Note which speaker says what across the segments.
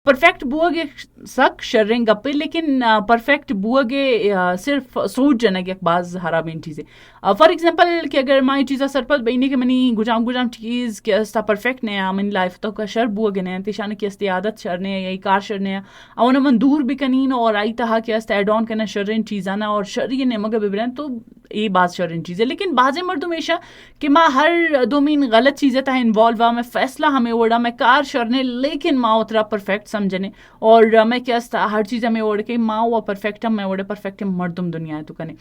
Speaker 1: perfect بوئے گے سک شریں گپے لیکن پرفیکٹ بوئے گے صرف سوچ جنگ ایک بعض ہرا بین چیزیں فار ایگزامپل کہ اگر مائی چیزا سرپت بینی کہ منی گجام چیز کہ استا پرفیکٹ نے منی لائف تو کا شر بوئے گے تیشان کہ استی عادت شرنے یا کار شرنے اونا من دور بھی کنین اور آئی تہا کہ استا ایڈ آن کرنا شرین چیزانا اور شرین نے مگا ببرین تو یہ بعض شرین چیزیں لیکن بعض مردم ایشا کہ ماں ہر دومین غلط چیزیں تھا انوالو میں فیصلہ ہمیں اوڑا میں کار شرنے لیکن ماں اترا پرفیکٹ سمجھنے اور میں کیا ہر چیز میں اوڑ کے ماں وہ پرفیکٹ میں اوڑے پرفیکٹ مردم دنیا ہے تو کنے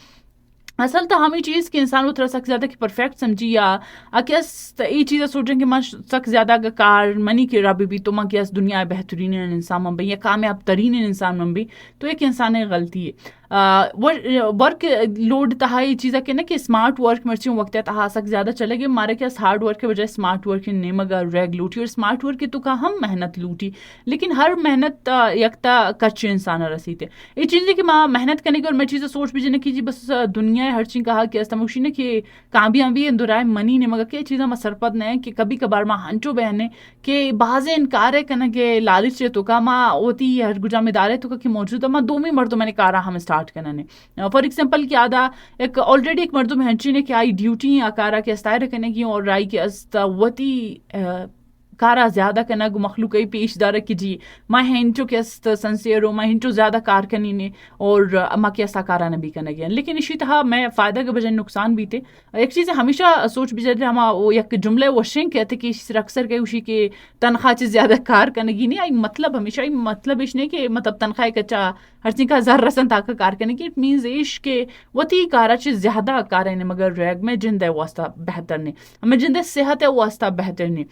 Speaker 1: اصل تو ہمیں چیز کہ انسان اترا سک زیادہ کہ پرفیکٹ سمجھی یا کیس یہ چیزیں سوچیں کہ ماں سک زیادہ کار منی کے رابی بھی تو ماں کیس دنیا بہترین انسان من بھی یا کامیاب ترین انسان من بھی تو ایک انسان غلطی ہے ورک لوڈ تہا یہ چیزیں کہ نا کہ اسمارٹ ورک مرچیوں وقت تہا سک زیادہ چلے گی مارے کیا ہارڈ ورک کے بجائے اسمارٹ ورک نے مگا ریگ لوٹی اور اسمارٹ ورک کی تو کا ہم محنت لوٹی لیکن ہر محنت یکتا کچھ انسان رسیتے یہ چیز ہے کہ ماں محنت کرنے کی اور میں چیزیں سوچ بھی جانے کی جی بس دنیا ہر چیز کہا کہ استموشی نے کہ کامیابی اندرائے منی نے مگا کہ چیزیں میں سرپد نے کہ کبھی کبھار ماں ہنچو بہنے کہ بعض انکار کرنا کہ لالچ تو کا ماں ہوتی ہر گجام ادارے تو کا کہ موجود ہے ماں دومی مردوں میں نے کارا ہم اسٹارٹ کرنا نے فار ایگزامپل کیا آدھا ایک آلریڈی ایک مردم ہنچی نے کہ آئی ڈیوٹی آکارا کے استائر کرنے کی اور رائی کے استوتی کارا زیادہ کنا گو مخلوق پیش دار کی جی ماں ہنچو کے است سنسیرو ماں ہنچو زیادہ کار کنی نے اور ماں کے استا کارا نہ بھی کنا گیا لیکن اسی طرح میں فائدہ کے بجائے نقصان بھی تھے ایک چیز ہمیشہ سوچ بھی جاتے ہم ایک جملے وشیں کہتے کہ اس اکثر کہ اسی کے تنخواہ چیز زیادہ کار کنگی نہیں آئی مطلب ہمیشہ مطلب اس نے کہ مطلب تنخواہ کچا ہر چیز کا زر رسن تاکہ کار کرنے کی اٹ مینز ایش کے وتی کارا چیز زیادہ کارے نے مگر ریگ میں جند ہے واسطہ بہتر نے ہمیں جند صحت ہے واسطہ بہتر نے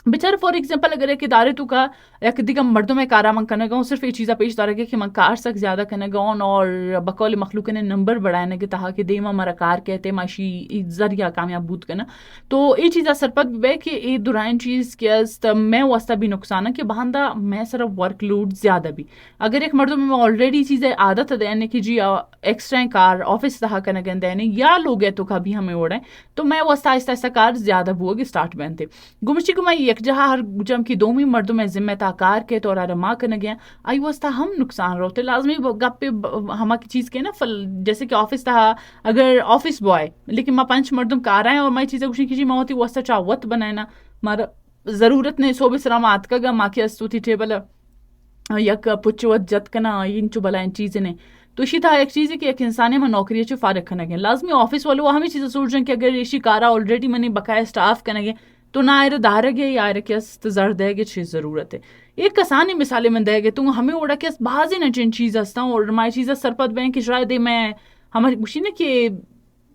Speaker 1: بیچارے فار ایگزامپل اگر ایک ادارے تو کا ایک دیگا مردوں میں کارا من کرنے گاؤں صرف یہ چیزیں پیش دارے گا کہ من کار سک زیادہ کرنے گاؤں اور بقول مخلوق نے نمبر بڑھانے کے تہا کہ دیما مرا کار کہتے معاشی ذریعہ کامیاب بود کرنا تو یہ چیزیں سرپت بھی کہ یہ دورائن چیز کے میں واسطہ بھی نقصان ہے کہ بہندہ میں صرف ورک لوڈ زیادہ بھی اگر ایک مردوں میں آلریڈی چیزیں عادت دینے کی جی ایکسٹرا کار آفس تہا کرنے گئے دینے یا لوگ تو کا بھی ہمیں اوڑیں تو میں واسطہ آہستہ کار زیادہ بھو گی اسٹارٹ بنتے گمشتی کو میں یک جہاں ہر جم کی دومی مردوں میں ذمہ تاکار کے تو اور ماں کرنے گیا آئی واسطہ ہم نقصان رہتے لازمی گپ پہ ہما کی چیز کے نا جیسے کہ آفس تھا اگر آفس بوائے لیکن ماں پنچ مردم کار آئیں اور میں چیزیں کچھ کی ماں ہوتی واسطہ چاوت بنائے نا مارا ضرورت نہیں سو بھی سلام آت کا گا ماں کی استوتی ٹیبل یک پچوت جت کنا انچو بلائن چیزیں نے تو اسی طرح ایک چیز ہے کہ ایک انسانی میں نوکری چو فارغ کرنے گئے لازمی آفس والوں ہمیں چیزیں سوچ رہے کہ اگر اسی کارا آلریڈی منی بقایا سٹاف کرنے گئے تو نہ آئے دار گے یا آئے کہ زر دے گے چیز ضرورت ہے ایک کسانی مثالیں من دے گے تو ہمیں اڑا کے بازی نہ چین چیز ہستا ہوں اور ہماری چیزیں سرپت بہیں کہ شاید دے میں ہماری گوشی نا کہ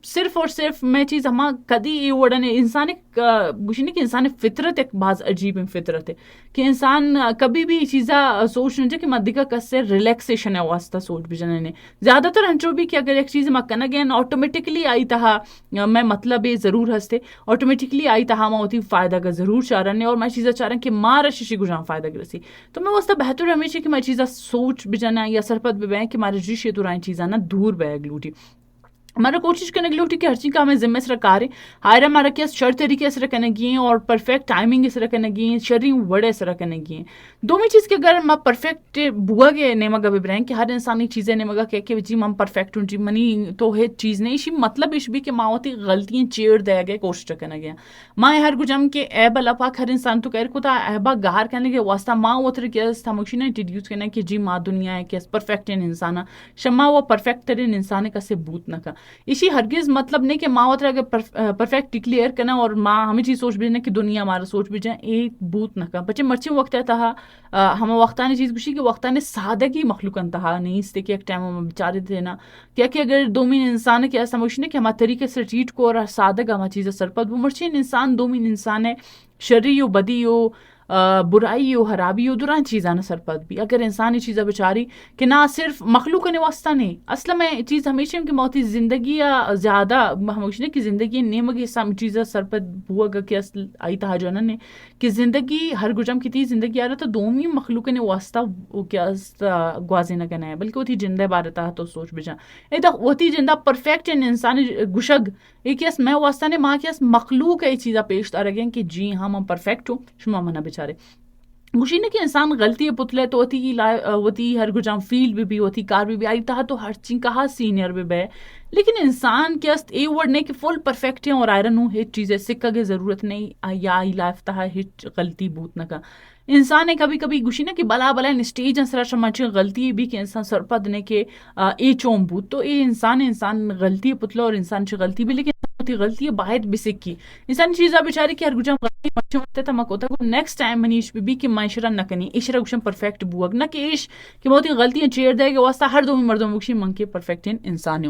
Speaker 1: صرف اور صرف میں چیز ہما کدی یہ وڑنے انسان گوشی نہیں کہ انسان فطرت ایک بعض عجیب فطرت ہے کہ انسان کبھی بھی چیزا سوچ نہیں کہ مدی کا کس سے ریلیکسیشن ہے واسطہ سوچ بھی جانے نے زیادہ تر ہنچو بھی کہ اگر ایک چیز مکنا گیا آٹومیٹکلی آئی تہا میں مطلب یہ ضرور ہستے آٹومیٹکلی آئی تہا ماں ہوتی فائدہ کا ضرور چاہ رہے اور میں چیزیں چاہ رہے کہ ماں رشی گجاں فائدہ گرسی تو میں واسطہ بہتر ہمیشہ کہ میں چیزیں سوچ بھی جانا یا سرپت بھی بہیں کہ مارے جیشے دورائیں چیزاں نا دور بیگ لوٹی ہمارا کوشش کرنے کی لوٹی کہ ہر چیز کا ہمیں ذمہ سے رکھا رہے ہائر ہمارا کیا شر طریقے سے رکھنے گی ہیں اور پرفیکٹ ٹائمنگ سے رکھنے گی ہیں شرری وڑے سے رکھنے گی ہیں دومی چیز کے اگر ہم پرفیکٹ بوا گے نیمگا بھی برائیں کہ ہر انسانی چیزیں نیمگا کہ جی ہم پرفیکٹ ہوں جی منی تو ہے چیز نہیں اسی مطلب اس بھی کہ ماں ہوتی غلطیاں چیڑ دے گئے کوشش رکھنے گیا ماں ہر گجم کے ایب اللہ پاک ہر انسان تو کہہ کو تھا ایبا گہار کرنے کے واسطہ ماں اتر کے تھموشی نے انٹروڈیوس کرنا کہ جی ماں دنیا ہے کہ پرفیکٹ انسان شما وہ پرفیکٹ ترین انسان کا سے بوت نہ کا اسی ہرگز مطلب نہیں کہ ماں ہوتا ہے کہ پرفیکٹ ڈکلیئر کرنا اور ماں ہمیں چیز سوچ بھی کہ دنیا ہمارا سوچ بھی جائیں ایک بوت نہ کا بچے مرچی وقت ہے ہم وقتانی چیز گوشی کہ وقتانی سادگی مخلوق انتہا نہیں اس کہ ایک ٹائم ہم بیچارے دینا کیا کہ اگر دومین انسان کے ایسا موشن ہے کہ ہمارے طریقے سے ٹریٹ کو اور سادگ ہماری چیزیں سرپد وہ مرچی انسان دومین انسان ہے شرری ہو بدی ہو برائی ہو خرابی ہو دوران چیزاں سرپد بھی اگر انسانی چیزیں بچاری کہ نہ صرف مخلوق نے واسطہ نہیں اصل میں چیز ہمیشہ کہ موتی زندگی زیادہ ہمیشہ کہ زندگی نیمگی سم چیزیں سرپد بوا گا کہ اصل آئی تہا جانا نے کہ زندگی ہر گجم کی تھی زندگی آ رہا تو دومی مخلوق نے واسطہ وہ کیا گوازے نہ کرنا ہے بلکہ وہ تھی جندہ بارتا تو سوچ بجا اے تو وہ تھی جندہ پرفیکٹ انسانی گشگ ایک یس میں واسطہ نے ماں کے مخلوق ہے چیزیں پیش آ رہے ہیں کہ جی ہم پرفیکٹ ہوں شما منا بیچارے گوشینہ کہ انسان غلطی پتلے تو ہوتی ہر گجام فیلڈ بھی ہوتی کار بھی آئی تہا تو ہر چین کہا سینئر بھی بے لیکن انسان کے است اے ورڈ نہیں کہ فل پرفیکٹ ہیں اور آئرن ہوں ہیچ چیزیں سکھا کے ضرورت نہیں یا آئی لائف تہا ہیچ غلطی بوت نہ کا انسان ہے کبھی کبھی گوشینہ کہ بلا بلا اسٹیج انسرا شمانچی غلطی بھی کہ انسان سرپد نے کہ اے چوم بوت تو اے انسان غلطی پتلا اور انسان چی غلطی بھی لیکن غلطی باہر بھی سکی انسان چیزا بیچاری کہ ہر گجام غلطی مچے ہوتے تھا مکوتا کو نیکسٹ ٹائم منیش بھی کہ معاشرہ نہ کنی اشرا گشم پرفیکٹ بوگ نہ کہ ایش کہ موتی غلطیاں چیر دے گا واسطہ ہر دو مردوں بکشی من کے پرفیکٹ انسان ہو